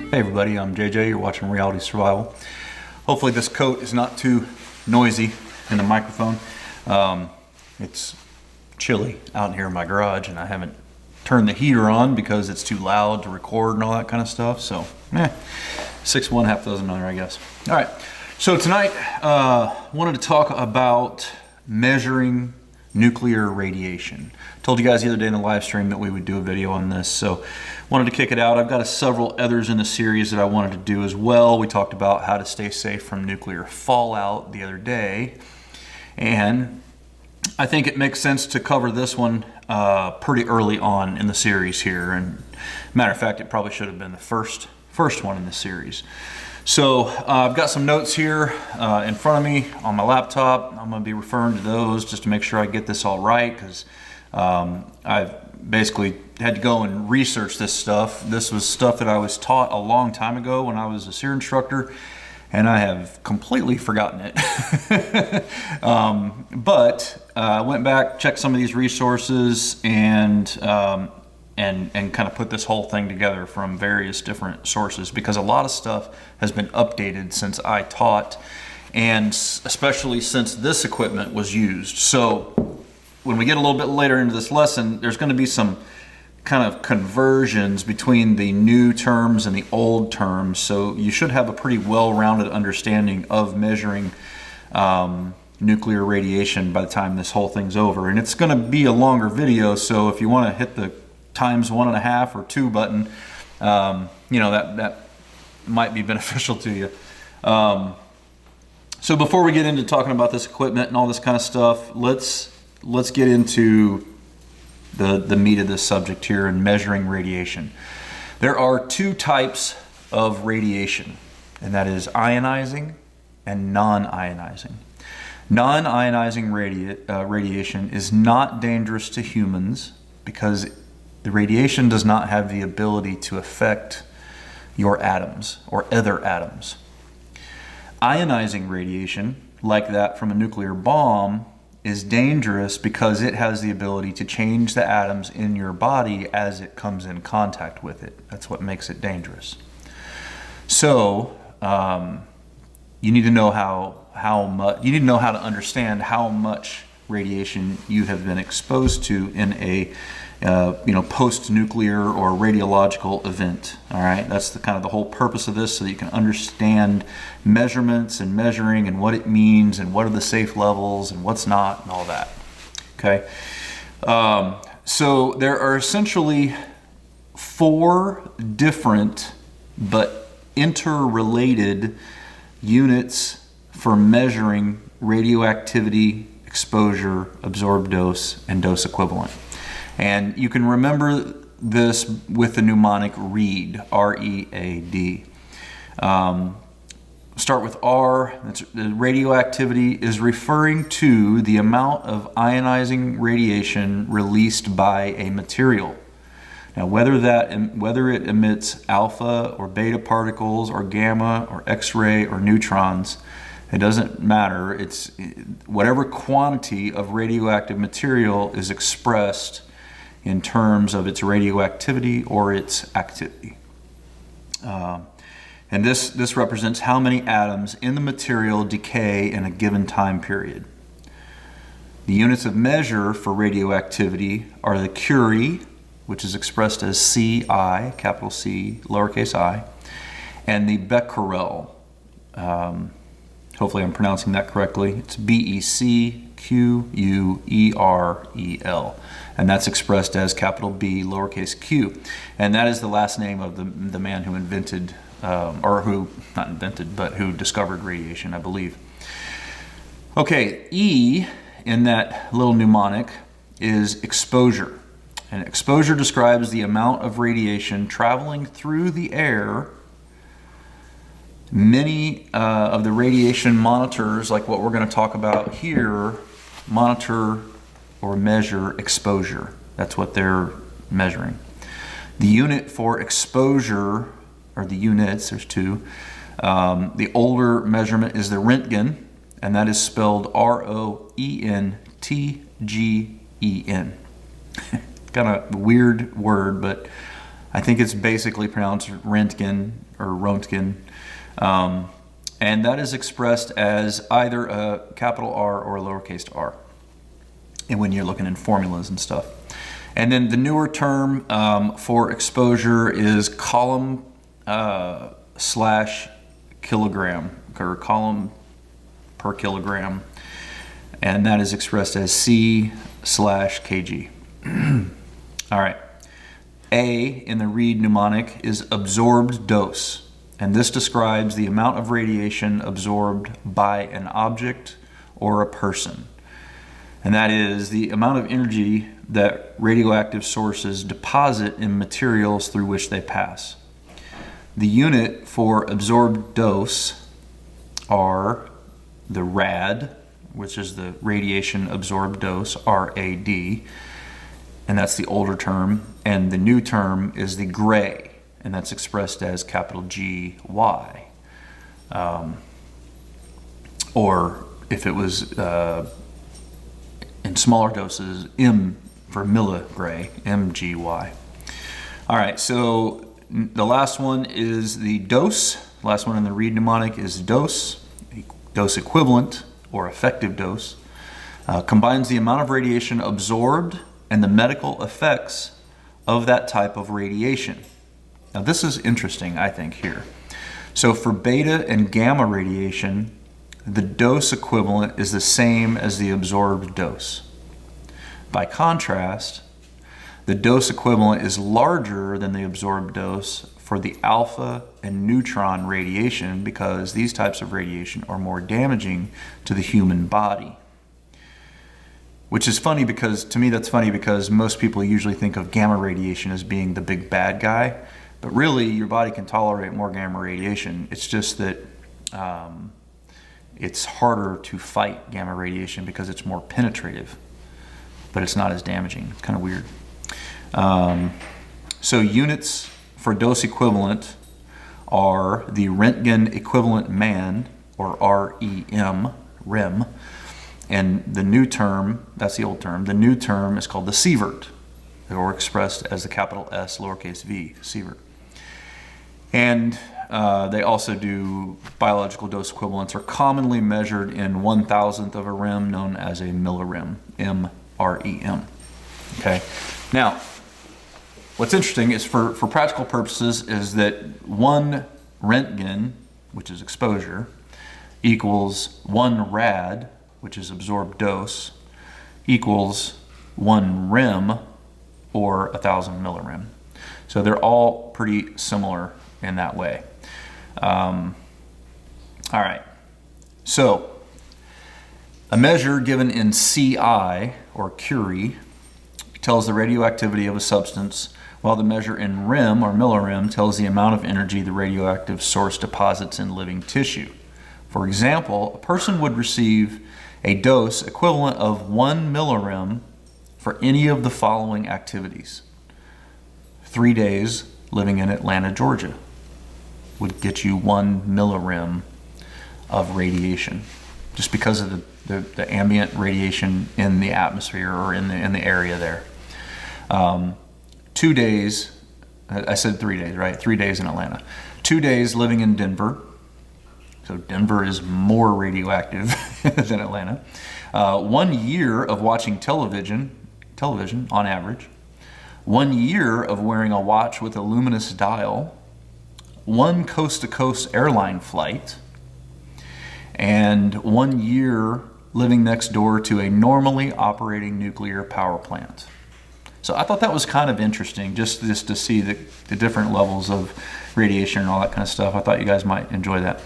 Hey everybody, I'm JJ. You're watching Reality Survival. Hopefully this coat is not too noisy in the microphone. It's chilly out here in my garage and I haven't turned the heater on because it's too loud to record and all that kind of stuff. So, 6 1, half dozen other, I guess. All right, so tonight wanted to talk about measuring nuclear radiation. Told you guys the other day in the live stream that we would do a video on this, so wanted to kick it out. I've got several others in the series that I wanted to do as well. We talked about how to stay safe from nuclear fallout the other day, and I think it makes sense to cover this one pretty early on in the series here. And matter of fact, it probably should have been the first one in the series. So I've got some notes here in front of me on my laptop. I'm going to be referring to those just to make sure I get this all right, because I've basically had to go and research this stuff. This was stuff that I was taught a long time ago when I was a SEER instructor, and I have completely forgotten it. But I went back, checked some of these resources, and kind of put this whole thing together from various different sources, because a lot of stuff has been updated since I taught, and especially since this equipment was used. So when we get a little bit later into this lesson, there's going to be some kind of conversions between the new terms and the old terms. So you should have a pretty well-rounded understanding of measuring nuclear radiation by the time this whole thing's over. And it's going to be a longer video, so if you want to hit the times 1.5 or 2 button, that might be beneficial to you. So before we get into talking about this equipment and all this kind of stuff, let's get into the meat of this subject here and measuring radiation. There are 2 types of radiation, and that is ionizing and non-ionizing. Non-ionizing radiation is not dangerous to humans because the radiation does not have the ability to affect your atoms or other atoms. Ionizing radiation, like that from a nuclear bomb, is dangerous because it has the ability to change the atoms in your body as it comes in contact with it. That's what makes it dangerous. So you need to know how much. You need to know how to understand how much radiation you have been exposed to in a post-nuclear or radiological event. All right, that's the whole purpose of this, so that you can understand measurements and measuring and what it means and what are the safe levels and what's not and all that. Okay, so there are essentially 4 different but interrelated units for measuring radioactivity, exposure, absorbed dose, and dose equivalent. And you can remember this with the mnemonic READ, R-E-A-D. Start with R. The radioactivity is referring to the amount of ionizing radiation released by a material. Now, whether it emits alpha or beta particles or gamma or X-ray or neutrons, it doesn't matter. It's whatever quantity of radioactive material is expressed in terms of its radioactivity or its activity. And this represents how many atoms in the material decay in a given time period. The units of measure for radioactivity are the Curie, which is expressed as Ci, capital C, lowercase I, and the becquerel. Hopefully I'm pronouncing that correctly. It's B-E-C-Q-U-E-R-E-L. And that's expressed as capital B, lowercase q. And that is the last name of the man who invented, who discovered radiation, I believe. Okay, E in that little mnemonic is exposure. And exposure describes the amount of radiation traveling through the air. Many of the radiation monitors, like what we're going to talk about here, monitor or measure exposure. That's what they're measuring. The unit for exposure, or the units, there's 2. The older measurement is the Röntgen, and that is spelled R-O-E-N-T-G-E-N. Kind of a weird word, but I think it's basically pronounced Röntgen or Röntgen. And that is expressed as either a capital R or a lowercase r. And when you're looking in formulas and stuff. And then the newer term for exposure is column slash kilogram, or column per kilogram. And that is expressed as C/kg. All right. A in the Reed mnemonic is absorbed dose. And this describes the amount of radiation absorbed by an object or a person. And that is the amount of energy that radioactive sources deposit in materials through which they pass. The unit for absorbed dose are the rad, which is the radiation absorbed dose, RAD, and that's the older term. And the new term is the gray, and that's expressed as capital GY. Or if it was in smaller doses, M for milligray, MGY. All right, so the last one is the dose. Last one in the Reed mnemonic is dose. Dose equivalent or effective dose combines the amount of radiation absorbed and the medical effects of that type of radiation. Now this is interesting, I think, here. So for beta and gamma radiation, the dose equivalent is the same as the absorbed dose. By contrast, the dose equivalent is larger than the absorbed dose for the alpha and neutron radiation because these types of radiation are more damaging to the human body. Which is funny because, to me that's funny because most people usually think of gamma radiation as being the big bad guy, but really your body can tolerate more gamma radiation. It's just that it's harder to fight gamma radiation because it's more penetrative, but it's not as damaging. It's kind of weird. So units for dose equivalent are the Röntgen equivalent man, or REM, and the new term, that's the old term, the new term is called the sievert, or expressed as the capital S lowercase v, sievert. And they also do biological dose equivalents are commonly measured in 1,000th of a rem, known as a millirem, M-R-E-M. Okay. Now, what's interesting is for practical purposes is that 1 Röntgen, which is exposure, equals 1 rad, which is absorbed dose, equals 1 rem, or 1,000 millirem. So they're all pretty similar in that way. All right. So a measure given in CI, or Curie, tells the radioactivity of a substance, while the measure in rem, or millirem, tells the amount of energy the radioactive source deposits in living tissue. For example, a person would receive a dose equivalent of 1 millirem for any of the following activities. 3 days living in Atlanta, Georgia would get you 1 millirem of radiation, just because of the ambient radiation in the atmosphere or in the area there. 2 days, I said 3 days, right? 3 days in Atlanta. 2 days living in Denver. So Denver is more radioactive than Atlanta. 1 year of watching television on average. 1 year of wearing a watch with a luminous dial. 1 coast-to-coast airline flight. And 1 year living next door to a normally operating nuclear power plant. So I thought that was kind of interesting, just to see the different levels of radiation and all that kind of stuff. I thought you guys might enjoy that.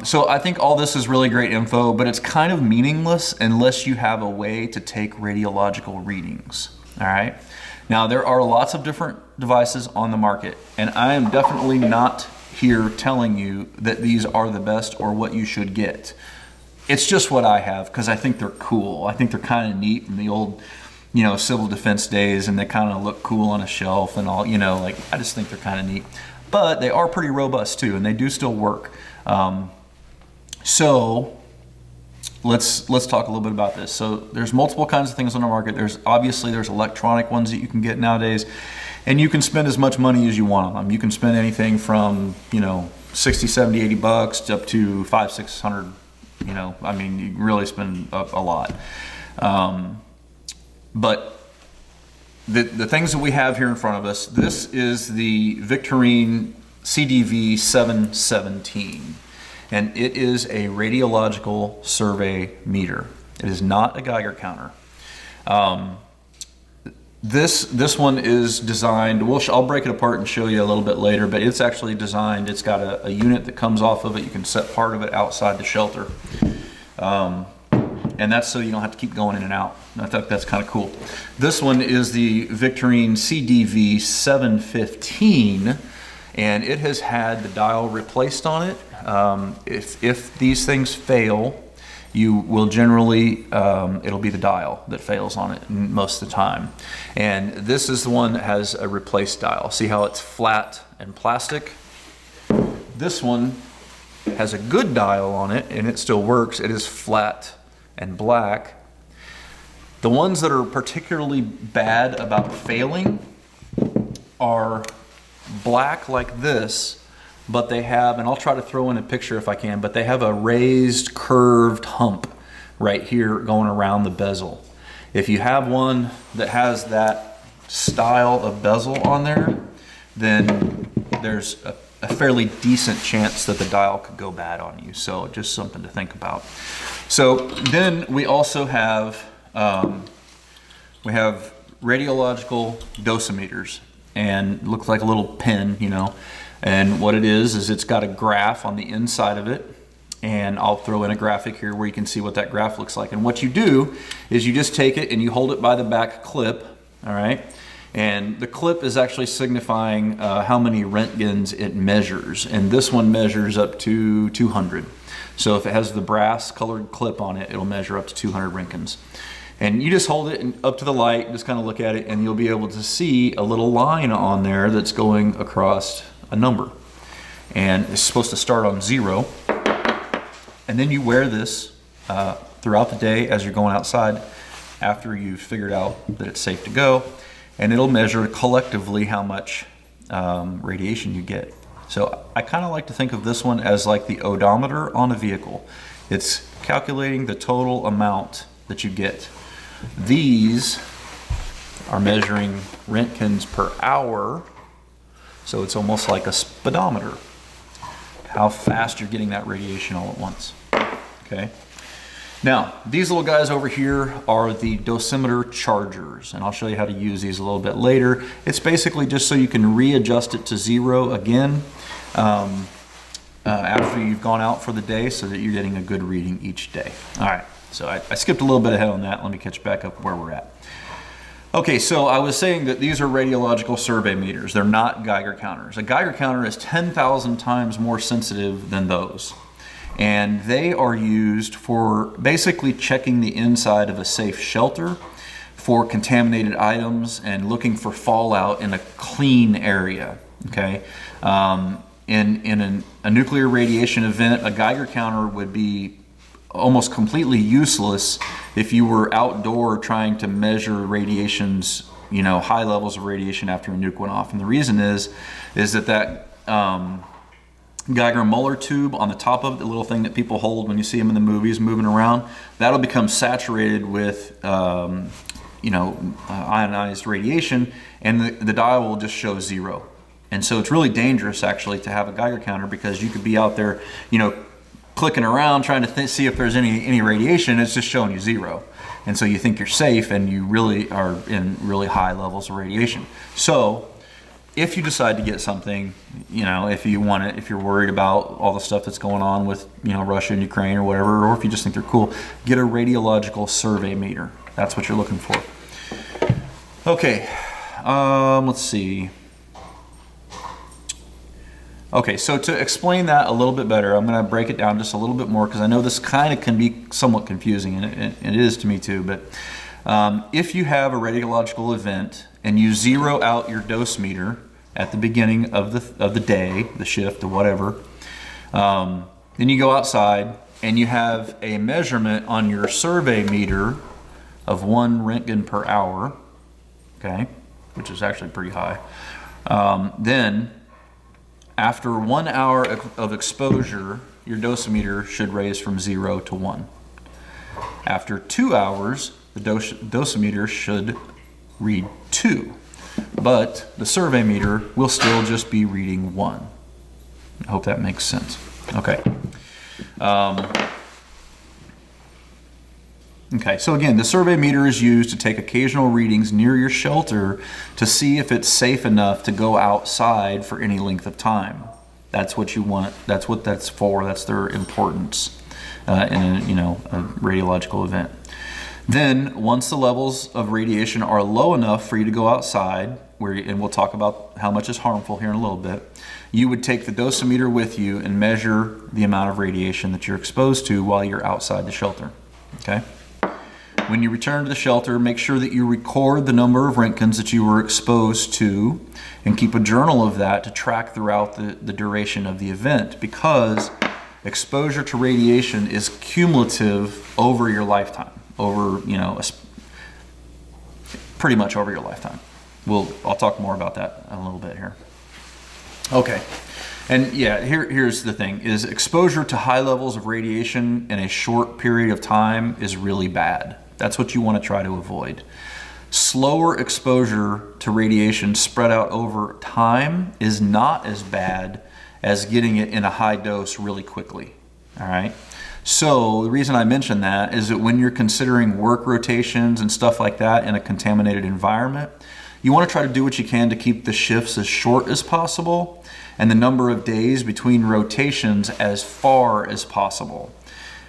So I think all this is really great info, but it's kind of meaningless unless you have a way to take radiological readings. All right. Now there are lots of different devices on the market, and I am definitely not here telling you that these are the best or what you should get. It's just what I have because I think they're cool. I think they're kind of neat from the old, civil defense days, and they kind of look cool on a shelf and all, I just think they're kind of neat. But they are pretty robust too, and they do still work. So let's talk a little bit about this. So there's multiple kinds of things on the market. There's electronic ones that you can get nowadays, And you can spend as much money as you want on them. You can spend anything from, you know, 60, 70, 80 bucks up to 500, 600, you know, I mean, you really spend a lot. But the things that we have here in front of us, this is the Victorine CDV 717, and it is a radiological survey meter. It is not a Geiger counter. This one is designed, I'll break it apart and show you a little bit later, but it's actually designed, it's got a unit that comes off of it. You can set part of it outside the shelter. And that's so you don't have to keep going in and out. I thought that's kind of cool. This one is the Victorine CDV 715, and it has had the dial replaced on it. If these things fail, you will generally, it'll be the dial that fails on it most of the time. And this is the one that has a replaced dial. See how it's flat and plastic? This one has a good dial on it, and it still works. It is flat and black. The ones that are particularly bad about failing are black like this, but they have, and I'll try to throw in a picture if I can, but they have a raised curved hump right here going around the bezel. If you have one that has that style of bezel on there, then there's a fairly decent chance that the dial could go bad on you. So just something to think about. So then we also have radiological dosimeters, and it looks like a little pin, you know. And what it is it's got a graph on the inside of it, and I'll throw in a graphic here where you can see what that graph looks like. And what you do is you just take it and you hold it by the back clip, all right? And the clip is actually signifying how many Röntgens it measures, and this one measures up to 200. So if it has the brass colored clip on it, it'll measure up to 200 Röntgens. And you just hold it up to the light, just kind of look at it, and you'll be able to see a little line on there that's going across a number. And it's supposed to start on 0. And then you wear this throughout the day as you're going outside after you've figured out that it's safe to go. And it'll measure collectively how much radiation you get. So I kind of like to think of this one as like the odometer on a vehicle. It's calculating the total amount that you get. These are measuring Röntgens per hour, so it's almost like a speedometer, how fast you're getting that radiation all at once. Okay. Now, these little guys over here are the dosimeter chargers, and I'll show you how to use these a little bit later. It's basically just so you can readjust it to 0 again after you've gone out for the day, so that you're getting a good reading each day. All right, so I skipped a little bit ahead on that. Let me catch back up where we're at. Okay, so I was saying that these are radiological survey meters. They're not Geiger counters. A Geiger counter is 10,000 times more sensitive than those. And they are used for basically checking the inside of a safe shelter for contaminated items and looking for fallout in a clean area, okay? In a nuclear radiation event, a Geiger counter would be almost completely useless if you were outdoor trying to measure radiations, you know, high levels of radiation after a nuke went off. And the reason is that Geiger Muller tube on the top of it, the little thing that people hold when you see them in the movies moving around, that'll become saturated with ionized radiation, and the dial will just show 0. And so it's really dangerous actually to have a Geiger counter, because you could be out there, you know, clicking around trying to see if there's any radiation. It's just showing you 0. And so you think you're safe, and you really are in really high levels of radiation. So if you decide to get something, you know, if you want it, if you're worried about all the stuff that's going on with, you know, Russia and Ukraine or whatever, or if you just think they're cool, get a radiological survey meter. That's what you're looking for. Okay, let's see. Okay, so to explain that a little bit better, I'm going to break it down just a little bit more, because I know this kind of can be somewhat confusing, and it is to me too. But if you have a radiological event and you zero out your dosimeter at the beginning of the day, the shift, or whatever, then you go outside and you have a measurement on your survey meter of 1 Röntgen per hour. Okay, which is actually pretty high. Then, after 1 hour of exposure, your dosimeter should raise from 0 to 1. After 2 hours, the dosimeter should read 2, but the survey meter will still just be reading 1. I hope that makes sense. Okay. Okay, so again, the survey meter is used to take occasional readings near your shelter to see if it's safe enough to go outside for any length of time. That's what you want. That's what that's for. That's their importance in a radiological event. Then, once the levels of radiation are low enough for you to go outside, and we'll talk about how much is harmful here in a little bit, you would take the dosimeter with you and measure the amount of radiation that you're exposed to while you're outside the shelter. Okay? When you return to the shelter, make sure that you record the number of Roentgens that you were exposed to and keep a journal of that to track throughout the duration of the event, because exposure to radiation is cumulative over your lifetime, pretty much over your lifetime. I'll talk more about that in a little bit here. Okay. And yeah, here's the thing, is exposure to high levels of radiation in a short period of time is really bad. That's what you want to try to avoid. Slower exposure to radiation spread out over time is not as bad as getting it in a high dose really quickly. All right. So the reason I mention that is that when you're considering work rotations and stuff like that in a contaminated environment, you want to try to do what you can to keep the shifts as short as possible and the number of days between rotations as far as possible.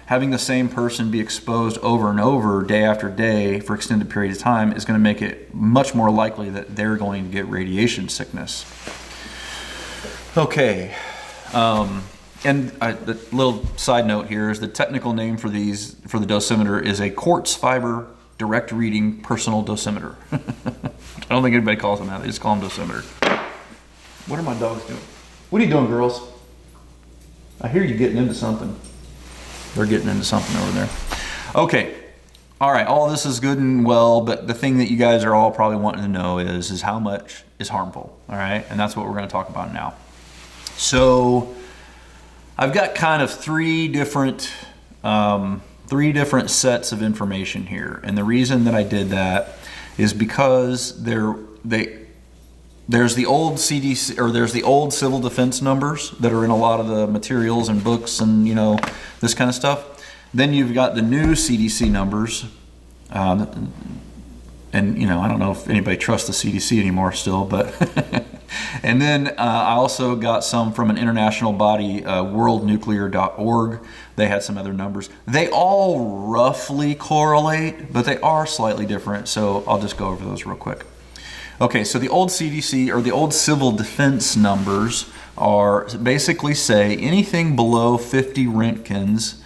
Having the same person be exposed over and over, day after day, for extended period of time is going to make it much more likely that they're going to get radiation sickness. Okay, the little side note here is the technical name for the dosimeter is a quartz fiber direct reading personal dosimeter. I don't think anybody calls them that. They just call them dosimeter. What are my dogs doing? What are you doing, girls? I hear you getting into something. They're getting into something over there. Okay. All right. All this is good and well, but the thing that you guys are all probably wanting to know is how much is harmful. All right. And that's what we're going to talk about now. So I've got kind of three different sets of information here. And the reason that I did that is because there's the old CDC, or there's the old civil defense numbers that are in a lot of the materials and books and, this kind of stuff. Then you've got the new CDC numbers. And, I don't know if anybody trusts the CDC anymore still, but, and then I also got some from an international body, World Nuclearorg. They had some other numbers. They all roughly correlate, but they are slightly different. So I'll just go over those real quick. Okay, so the old CDC, or the old civil defense numbers, are basically say anything below 50 Roentgens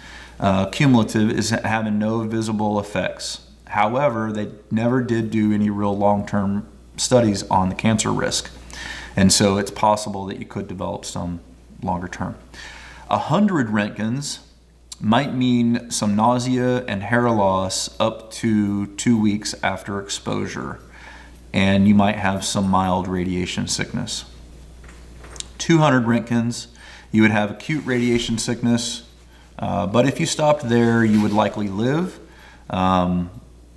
cumulative is having no visible effects. However, they never did do any real long-term studies on the cancer risk. And so it's possible that you could develop some longer term. 100 Roentgens might mean some nausea and hair loss up to 2 weeks after exposure. And you might have some mild radiation sickness. 200 Roentgens, you would have acute radiation sickness, but if you stopped there, you would likely live.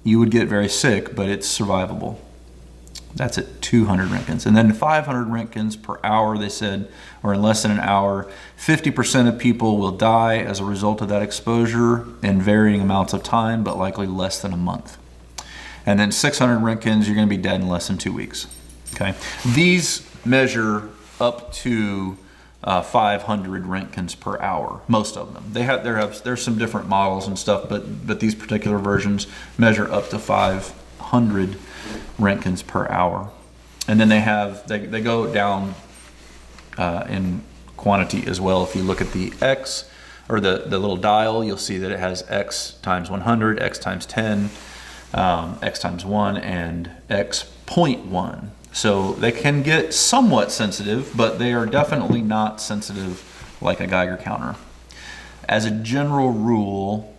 You would get very sick, but it's survivable. That's at 200 Roentgens. And then 500 Roentgens per hour, they said, or in less than an hour, 50% of people will die as a result of that exposure in varying amounts of time, but likely less than a month. And then 600 Roentgens, you're going to be dead in less than 2 weeks. Okay, these measure up to 500 Roentgens per hour. Most of them. There's some different models and stuff, but these particular versions measure up to 500 Roentgens per hour. And then they go down in quantity as well. If you look at the X, or the little dial, you'll see that it has X times 100, X times 10. X times 1 and X 0.1. So they can get somewhat sensitive, but they are definitely not sensitive like a Geiger counter. As a general rule,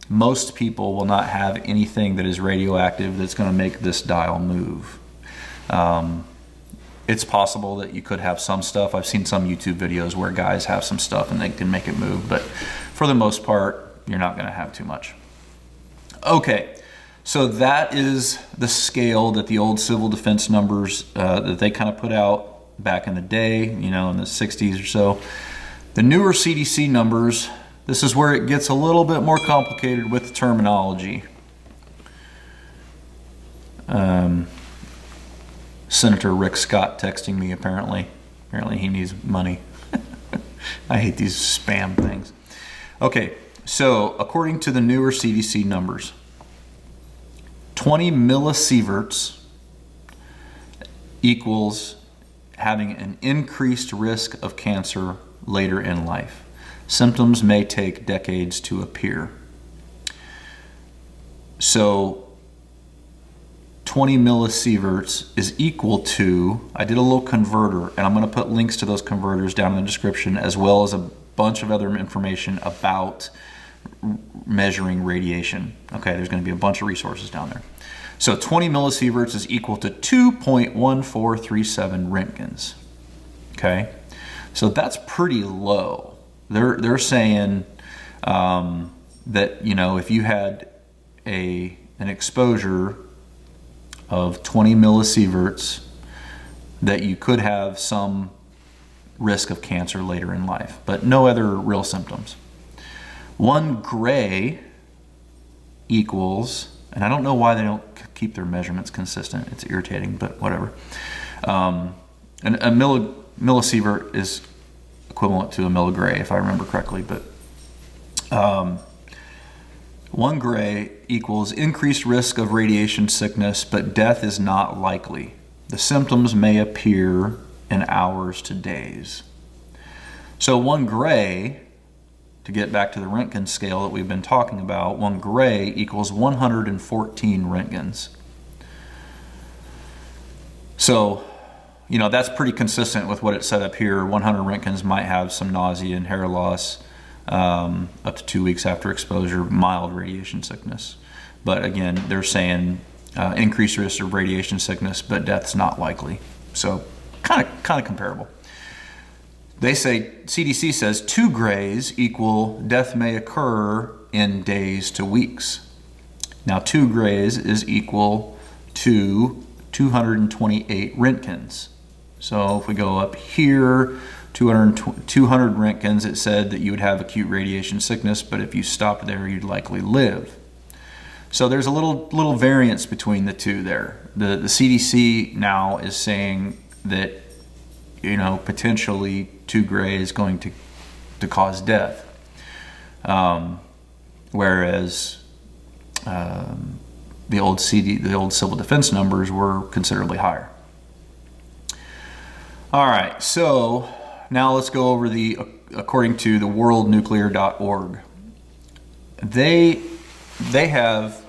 most people will not have anything that is radioactive that's going to make this dial move. It's possible that you could have some stuff. I've seen some YouTube videos where guys have some stuff and they can make it move, but for the most part, you're not going to have too much. Okay, so that is the scale that the old civil defense numbers that they kind of put out back in the day, you know, in the 60s or so. The newer CDC numbers, this is where it gets a little bit more complicated with the terminology. Senator Rick Scott texting me apparently. Apparently he needs money. I hate these spam things. Okay, so according to the newer CDC numbers, 20 millisieverts equals having an increased risk of cancer later in life. Symptoms may take decades to appear. So 20 millisieverts is equal to, I did a little converter, and I'm going to put links to those converters down in the description, as well as a bunch of other information about measuring radiation. Okay, there's going to be a bunch of resources down there. So 20 millisieverts is equal to 2.1437 Roentgens. Okay, so that's pretty low. They're saying that, you know, if you had an exposure of 20 millisieverts, that you could have some risk of cancer later in life, but no other real symptoms. 1 gray equals, and I don't know why they don't keep their measurements consistent. It's irritating, but whatever. And a millisievert is equivalent to a milligray, if I remember correctly, but 1 gray equals increased risk of radiation sickness, but death is not likely. The symptoms may appear in hours to days. So 1 gray, to get back to the Roentgen scale that we've been talking about, 1 gray equals 114 Roentgens. So, you know, that's pretty consistent with what it said up here. 100 Roentgens might have some nausea and hair loss, up to 2 weeks after exposure, mild radiation sickness. But again, they're saying increased risk of radiation sickness, but death's not likely. So kind of comparable. They say, CDC says 2 grays equal death may occur in days to weeks. Now 2 grays is equal to 228 Roentgens. So if we go up here, 200 Roentgens, it said that you would have acute radiation sickness, but if you stopped there, you'd likely live. So there's a little variance between the two there. The CDC now is saying that, you know, potentially 2 gray is going to cause death, whereas the old civil defense numbers were considerably higher. All right, so now let's go over according to the World Nuclearorg. They have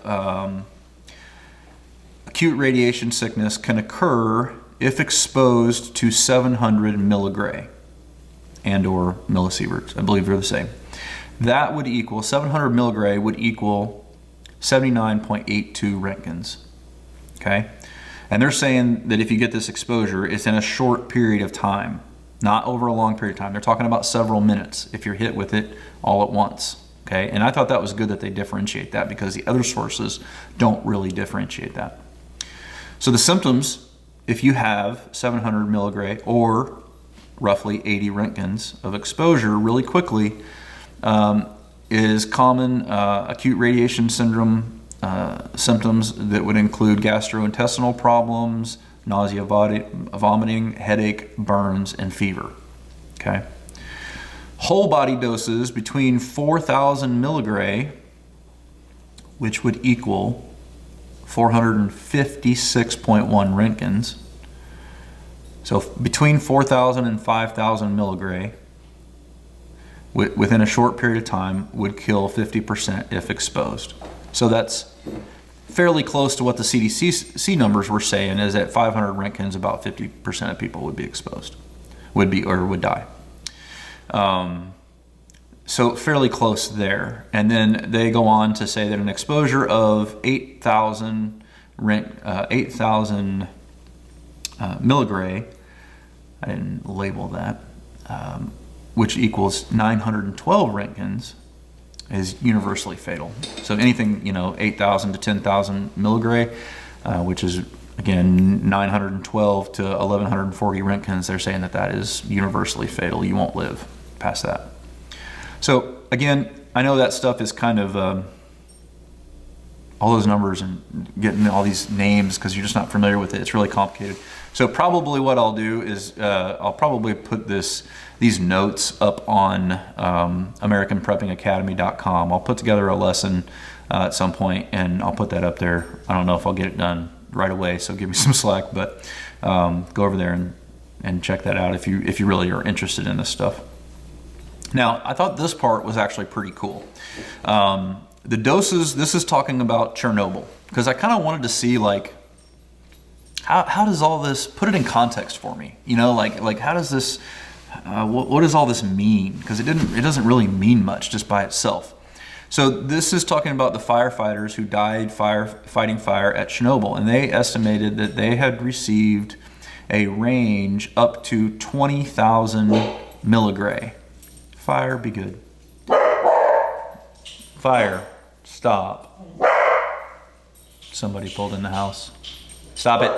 acute radiation sickness can occur if exposed to 700 milligray and or millisieverts. I believe they're the same. That would equal, 700 milligray would equal 79.82 Roentgens. Okay? And they're saying that if you get this exposure, it's in a short period of time, not over a long period of time. They're talking about several minutes if you're hit with it all at once. Okay? And I thought that was good that they differentiate that, because the other sources don't really differentiate that. So the symptoms, if you have 700 milligray or roughly 80 Roentgens of exposure really quickly, is common acute radiation syndrome symptoms that would include gastrointestinal problems, nausea, vomiting, headache, burns, and fever. Okay. Whole body doses between 4,000 milligray, which would equal 456.1 Roentgens. So between 4,000 and 5,000 milligray within a short period of time would kill 50% if exposed. So that's fairly close to what the CDC numbers were saying, is at 500 Roentgens, about 50% of people would be exposed, would die. So fairly close there. And then they go on to say that an exposure of 8,000 milligray, I didn't label that, which equals 912 Roentgens, is universally fatal. So anything, 8,000 to 10,000 milligray, which is again 912 to 1140 Roentgens, they're saying that that is universally fatal. You won't live past that. So again, I know that stuff is kind of all those numbers and getting all these names because you're just not familiar with it. It's really complicated. So probably what I'll do is I'll probably put these notes up on AmericanPreppingAcademy.com. I'll put together a lesson at some point and I'll put that up there. I don't know if I'll get it done right away, so give me some slack, but go over there and check that out if you really are interested in this stuff. Now, I thought this part was actually pretty cool. The doses, this is talking about Chernobyl, because I kind of wanted to see like, how does all this, put it in context for me, like how does this, what does all this mean? Because it doesn't really mean much just by itself. So this is talking about the firefighters who died fighting fire at Chernobyl, and they estimated that they had received a range up to 20,000 milligray. Fire, be good. Fire, stop. Somebody pulled in the house. Stop it.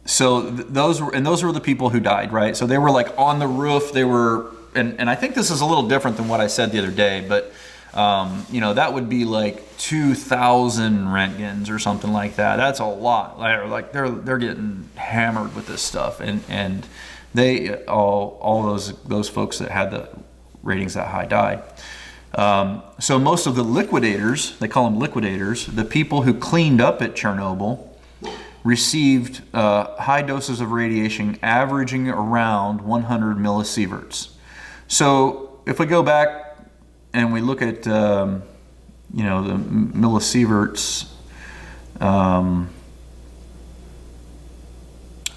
So those were the people who died, right? So they were like on the roof. They were, and I think this is a little different than what I said the other day, but that would be like 2,000 Roentgens or something like that. That's a lot. Like they're getting hammered with this stuff, and they all those folks that had the ratings that high died. So most of the liquidators, they call them liquidators, the people who cleaned up at Chernobyl, received high doses of radiation averaging around 100 millisieverts. So if we go back and we look at the millisieverts,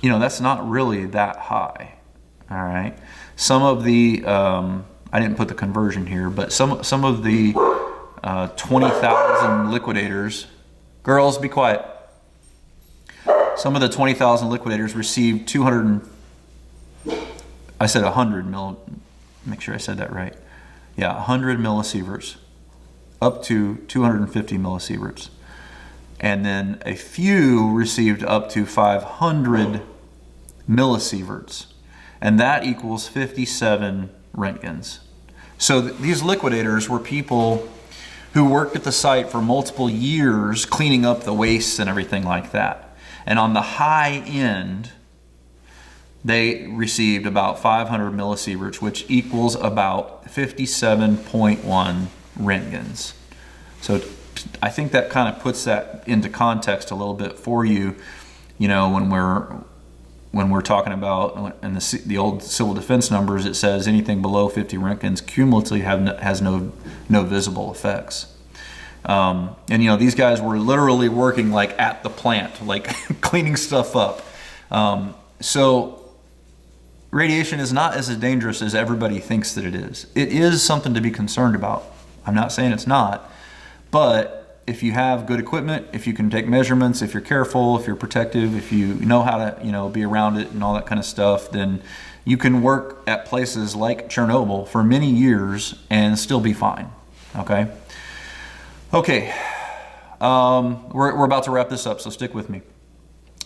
that's not really that high. All right. Some of the I didn't put the conversion here, but some of the 20,000 liquidators, girls, be quiet. Some of the 20,000 liquidators received 100 make sure I said that right. Yeah, 100 millisieverts, up to 250 millisieverts. And then a few received up to 500 millisieverts. And that equals 57 Roentgens. So these liquidators were people who worked at the site for multiple years cleaning up the wastes and everything like that. And on the high end, they received about 500 millisieverts, which equals about 57.1 Roentgens. So I think that kind of puts that into context a little bit for you, when we're talking about in the old civil defense numbers, it says anything below 50 Roentgens cumulatively has no visible effects. These guys were literally working like at the plant, like cleaning stuff up. So radiation is not as dangerous as everybody thinks that it is. It is something to be concerned about. I'm not saying it's not, but if you have good equipment, if you can take measurements, if you're careful, if you're protective, if you know how to, be around it and all that kind of stuff, then you can work at places like Chernobyl for many years and still be fine. Okay. We're about to wrap this up, so stick with me.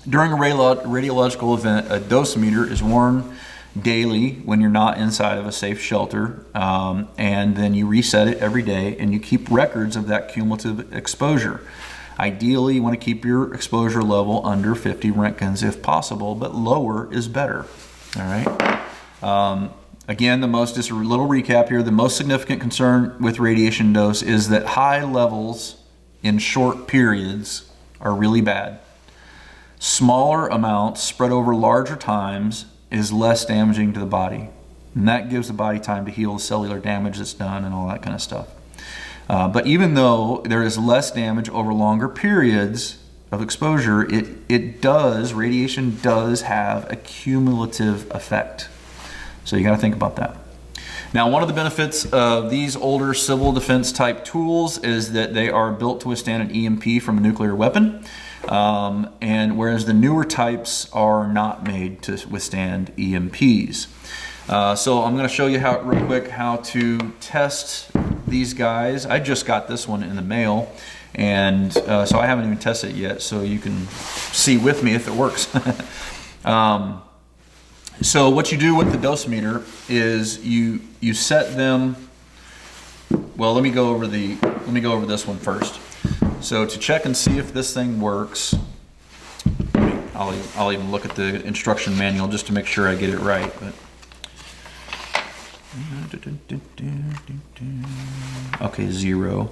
During a radiological event, a dosimeter is worn daily when you're not inside of a safe shelter, and then you reset it every day and you keep records of that cumulative exposure. Ideally, you want to keep your exposure level under 50 Roentgens if possible, but lower is better. All right. Again, just a little recap here, the most significant concern with radiation dose is that high levels in short periods are really bad. Smaller amounts spread over larger times is less damaging to the body. And that gives the body time to heal the cellular damage that's done and all that kind of stuff. But even though there is less damage over longer periods of exposure, radiation does have a cumulative effect. So you got to think about that. Now, one of the benefits of these older civil defense type tools is that they are built to withstand an EMP from a nuclear weapon, and whereas the newer types are not made to withstand EMPs. So I'm going to show you real quick how to test these guys. I just got this one in the mail, and so I haven't even tested it yet, so you can see with me if it works. So what you do with the dosimeter is you set them. Well, let me go over this one first. So to check and see if this thing works, I'll even look at the instruction manual just to make sure I get it right. But okay, 0.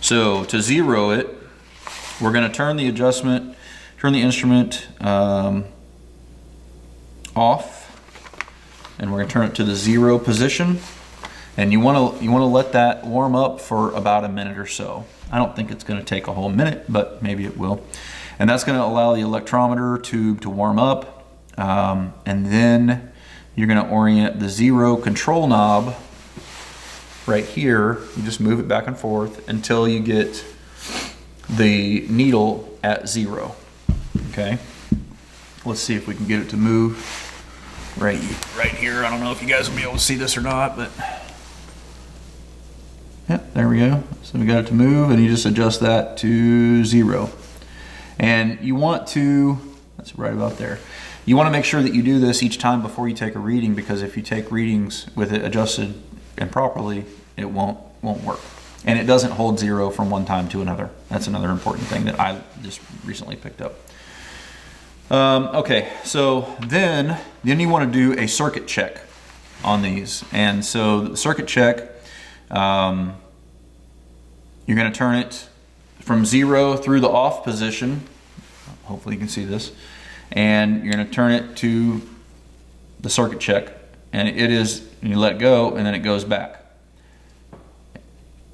So to 0 it, we're going to turn the instrument off, and we're going to turn it to the 0 position. And you want to let that warm up for about a minute or so. I don't think it's going to take a whole minute, but maybe it will. And that's going to allow the electrometer tube to warm up, and then you're going to orient the 0 control knob right here. You just move it back and forth until you get the needle at 0. Okay. Let's see if we can get it to move right here. I don't know if you guys will be able to see this or not, but yeah, there we go. So we got it to move, and you just adjust that to 0. And you want to, that's right about there. You want to make sure that you do this each time before you take a reading, because if you take readings with it adjusted improperly, it won't work. And it doesn't hold 0 from one time to another. That's another important thing that I just recently picked up. Okay, so then you want to do a circuit check on these. And so the circuit check, you're going to turn it from 0 through the off position. Hopefully you can see this. And you're going to turn it to the circuit check. And you let go, and then it goes back.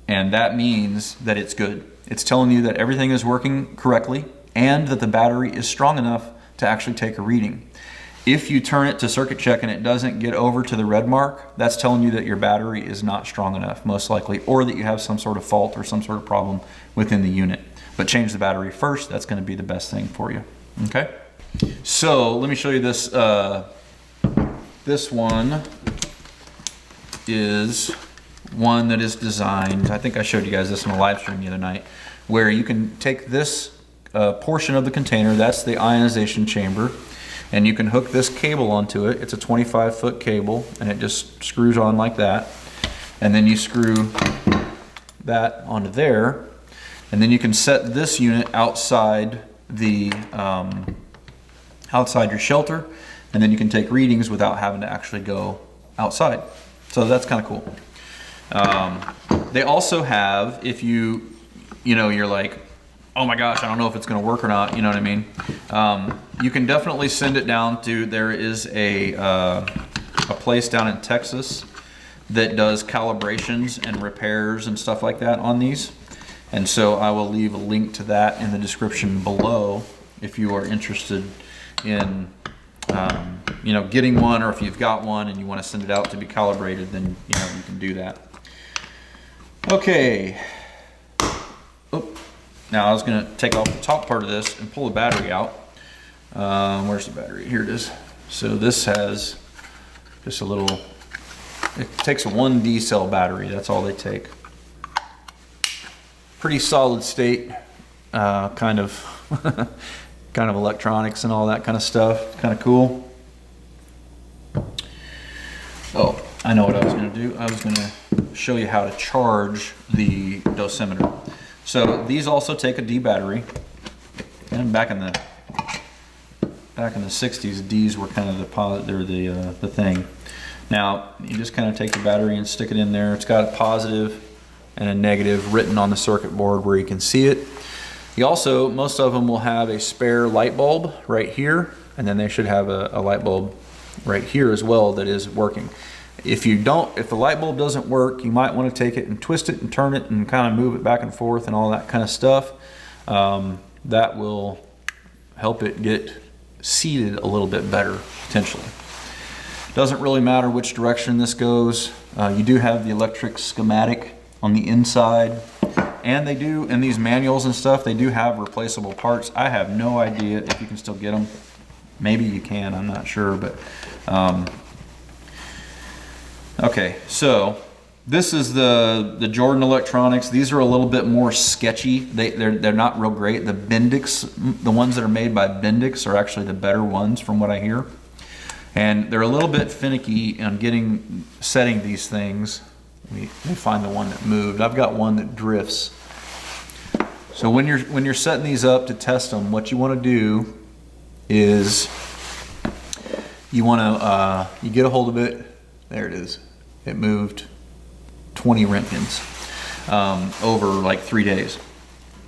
And that means that it's good. It's telling you that everything is working correctly and that the battery is strong enough to actually take a reading. If you turn it to circuit check and it doesn't get over to the red mark, that's telling you that your battery is not strong enough, most likely, or that you have some sort of fault or some sort of problem within the unit. But change the battery first. That's going to be the best thing for you. Okay? So let me show you this. This one is one that is designed, I think I showed you guys this in a live stream the other night, where you can take this portion of the container, that's the ionization chamber, and you can hook this cable onto it. It's a 25-foot cable, and it just screws on like that. And then you screw that onto there, and then you can set this unit outside the outside your shelter, and then you can take readings without having to actually go outside. So that's kind of cool. They also have, if you're like, oh my gosh, I don't know if it's going to work or not, you know what I mean? You can definitely send it down to, there is a place down in Texas that does calibrations and repairs and stuff like that on these. And so I will leave a link to that in the description below if you are interested in getting one, or if you've got one and you want to send it out to be calibrated, then you can do that. Okay. Oh. Now I was going to take off the top part of this and pull the battery out. Where's the battery? Here it is. So this has just a little, it takes a 1D cell battery. That's all they take. Pretty solid state, kind of electronics and all that kind of stuff. Kind of cool. Oh, I know what I was going to do. I was going to show you how to charge the dosimeter. So these also take a D battery, and back in the 60s, D's were kind of the thing. Now you just kind of take the battery and stick it in there. It's got a positive and a negative written on the circuit board where you can see it. Most of them will have a spare light bulb right here, and then they should have a light bulb right here as well that is working. If the light bulb doesn't work, you might want to take it and twist it and turn it and kind of move it back and forth and all that kind of stuff. That will help it get seated a little bit better, potentially. Doesn't really matter which direction this goes. You do have the electric schematic on the inside, and they do, in these manuals and stuff, they do have replaceable parts. I have no idea if you can still get them. Maybe you can, I'm not sure, but okay, so this is the Jordan Electronics. These are a little bit more sketchy. They're not real great. The Bendix, the ones that are made by Bendix are actually the better ones from what I hear. And they're a little bit finicky on setting these things. Let me find the one that moved. I've got one that drifts. So when you're setting these up to test them, what you want to do is you want to you get a hold of it. There it is. It moved 20 Roentgens over like 3 days.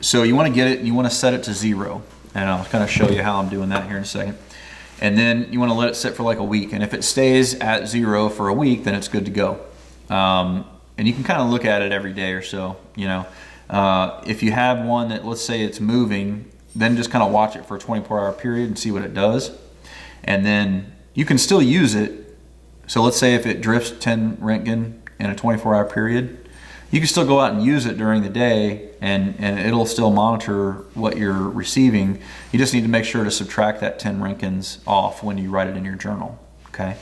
So you want to get it and you want to set it to 0. And I'll kind of show you how I'm doing that here in a second. And then you want to let it sit for like a week. And if it stays at 0 for a week, then it's good to go. And you can kind of look at it every day or so. You know, if you have one that, let's say it's moving, then just kind of watch it for a 24-hour period and see what it does. And then you can still use it. So let's say if it drifts 10 Roentgen in a 24-hour period, you can still go out and use it during the day, and it'll still monitor what you're receiving. You just need to make sure to subtract that 10 Roentgens off when you write it in your journal, okay?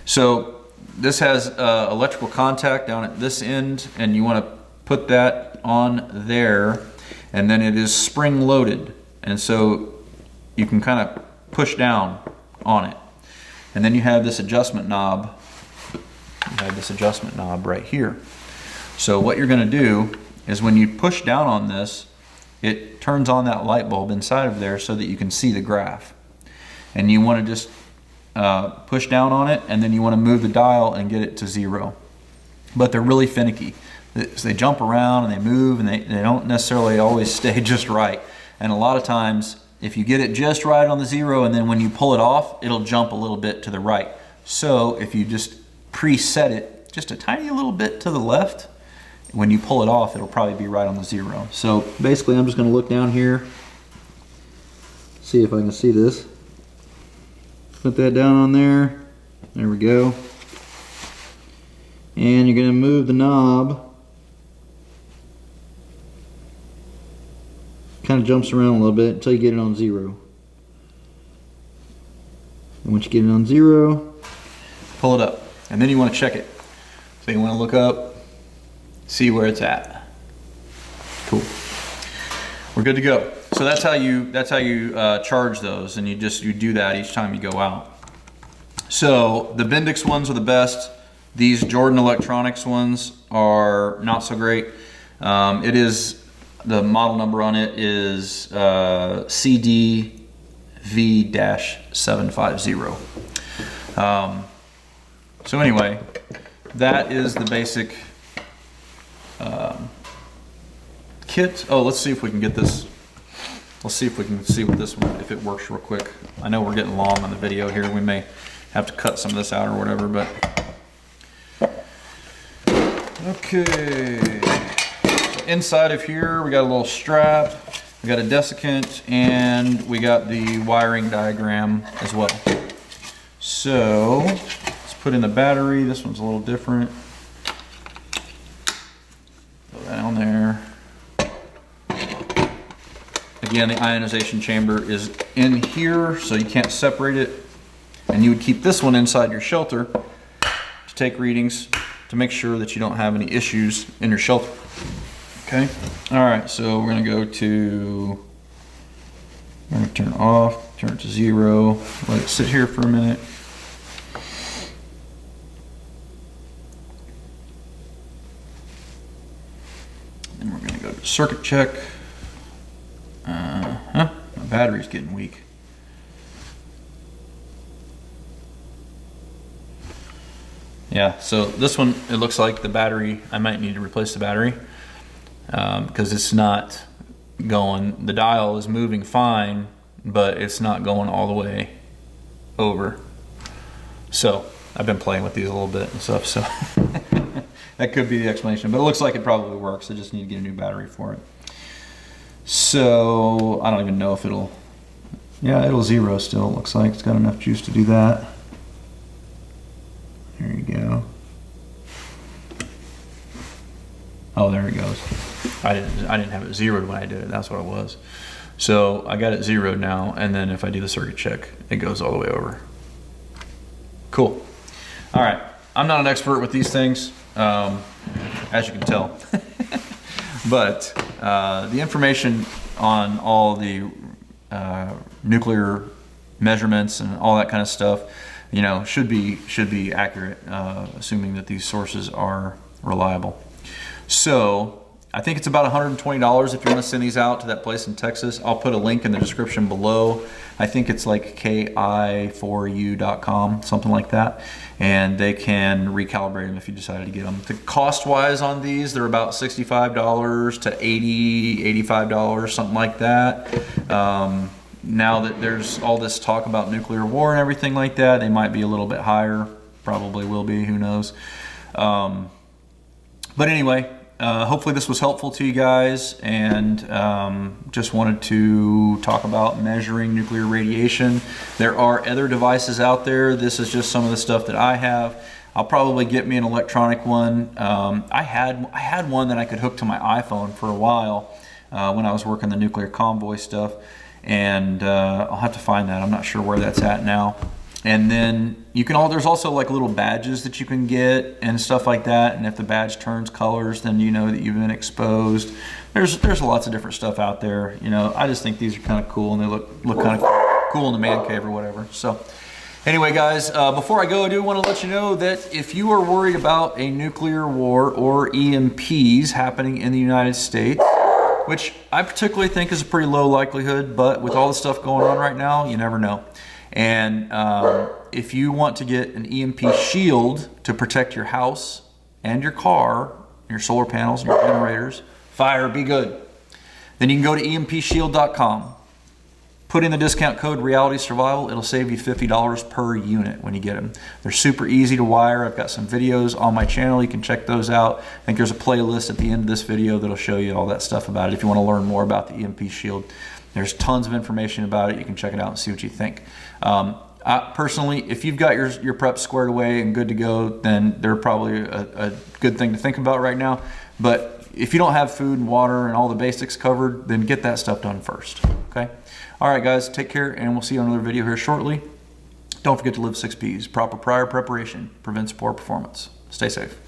So this has electrical contact down at this end, and you want to put that on there, and then it is spring loaded, and so you can kind of push down on it. And then you have this adjustment knob. You have this adjustment knob right here. So what you're going to do is when you push down on this, it turns on that light bulb inside of there so that you can see the graph. And you want to just push down on it, and then you want to move the dial and get it to 0. But they're really finicky. They jump around and they move, and they don't necessarily always stay just right. And a lot of times, if you get it just right on the 0, and then when you pull it off, it'll jump a little bit to the right. So if you just preset it just a tiny little bit to the left, when you pull it off, it'll probably be right on the 0. So basically, I'm just going to look down here, see if I can see this. Put that down on there. There we go. And you're going to move the knob. Kind of jumps around a little bit until you get it on 0. And once you get it on 0, pull it up. And then you want to check it. So you want to look up, see where it's at. Cool. We're good to go. So that's how you charge those, and you do that each time you go out. So the Bendix ones are the best. These Jordan Electronics ones are not so great. It is, the model number on it is CDV-750. So anyway, that is the basic kit. Oh, let's see if we can get this. Let's see if we can see what this one, if it works real quick. I know we're getting long on the video here. We may have to cut some of this out or whatever, but. Okay. Inside of here, we got a little strap, we got a desiccant, and we got the wiring diagram as well. So, let's put in the battery. This one's a little different. Put that on there. Again, the ionization chamber is in here, so you can't separate it. And you would keep this one inside your shelter to take readings to make sure that you don't have any issues in your shelter. Okay, all right, so we're gonna go to, we're gonna turn it off, turn it to 0, let it sit here for a minute. Then we're gonna go to circuit check. My battery's getting weak. Yeah, so this one, it looks like the battery, I might need to replace the battery because it's not going, the dial is moving fine, but it's not going all the way over. So I've been playing with these a little bit and stuff, so that could be the explanation, but it looks like it probably works. I just need to get a new battery for it. So I don't even know if it'll, yeah, it'll 0 still, it looks like. It's got enough juice to do that. There you go. Oh, there it goes. I didn't have it zeroed when I did it. That's what it was. So I got it zeroed now, and then if I do the circuit check, it goes all the way over. Cool. All right. I'm not an expert with these things, as you can tell. But the information on all the nuclear measurements and all that kind of stuff, you know, should be accurate, assuming that these sources are reliable. So I think it's about $120 if you want to send these out to that place in Texas. I'll put a link in the description below. I think it's like ki4u.com, something like that. And they can recalibrate them if you decided to get them. The cost-wise on these, they're about $65 to $80, $85, something like that. Now that there's all this talk about nuclear war and everything like that, they might be a little bit higher. Probably will be, who knows. But anyway, hopefully this was helpful to you guys, and just wanted to talk about measuring nuclear radiation. There are other devices out there. This is just some of the stuff that I have. I'll probably get me an electronic one. I had one that I could hook to my iPhone for a while when I was working the nuclear convoy stuff, and I'll have to find that. I'm not sure where that's at now. And then you can there's also like little badges that you can get and stuff like that. And if the badge turns colors, then you know that you've been exposed. There's lots of different stuff out there. You know, I just think these are kind of cool, and they look kind of cool in the man cave or whatever. So anyway, guys, before I go, I do want to let you know that if you are worried about a nuclear war or EMPs happening in the United States, which I particularly think is a pretty low likelihood, but with all the stuff going on right now, you never know. And if you want to get an EMP shield to protect your house and your car, your solar panels, and your generators, fire, be good, then you can go to empshield.com. Put in the discount code Reality Survival. It'll save you $50 per unit when you get them. They're super easy to wire. I've got some videos on my channel. You can check those out. I think there's a playlist at the end of this video that'll show you all that stuff about it if you want to learn more about the EMP shield. There's tons of information about it. You can check it out and see what you think. Personally, if you've got your prep squared away and good to go, then they're probably a good thing to think about right now. But if you don't have food and water and all the basics covered, then get that stuff done first, okay? All right, guys, take care, and we'll see you on another video here shortly. Don't forget to live 6 Ps. Proper prior preparation prevents poor performance. Stay safe.